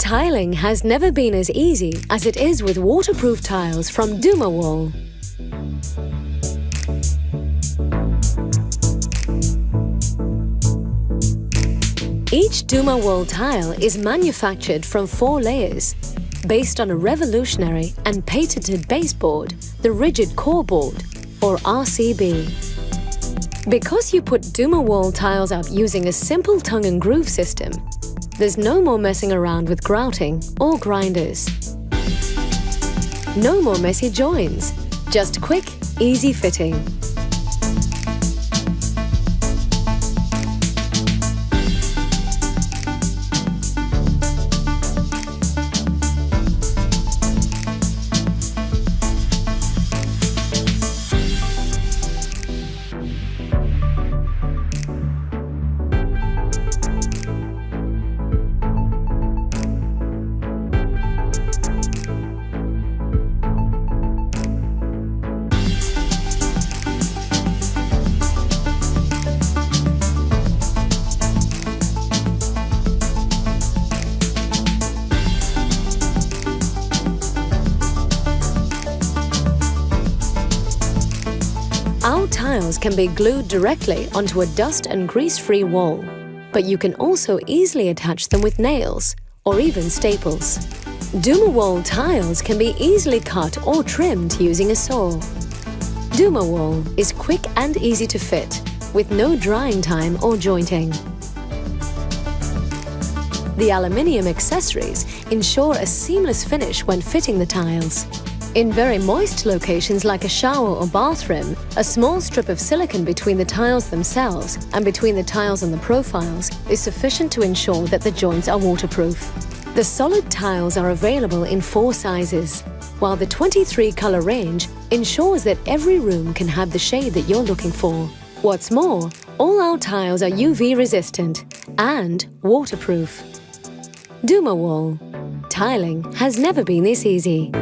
Tiling has never been as easy as it is with waterproof tiles from Dumawall. Each Dumawall tile is manufactured from 4 layers, based on a revolutionary and patented baseboard, the rigid core board, or RCB. Because you put Dumawall tiles up using a simple tongue and groove system, there's no more messing around with grouting or grinders. No more messy joins, just quick, easy fitting. Our tiles can be glued directly onto a dust and grease-free wall, but you can also easily attach them with nails or even staples. Dumawall tiles can be easily cut or trimmed using a saw. Dumawall is quick and easy to fit, with no drying time or jointing. The aluminium accessories ensure a seamless finish when fitting the tiles. In very moist locations like a shower or bathroom, a small strip of silicone between the tiles themselves and between the tiles and the profiles is sufficient to ensure that the joints are waterproof. The solid tiles are available in 4 sizes, while the 23-color range ensures that every room can have the shade that you're looking for. What's more, all our tiles are UV resistant and waterproof. Dumawall. Tiling has never been this easy.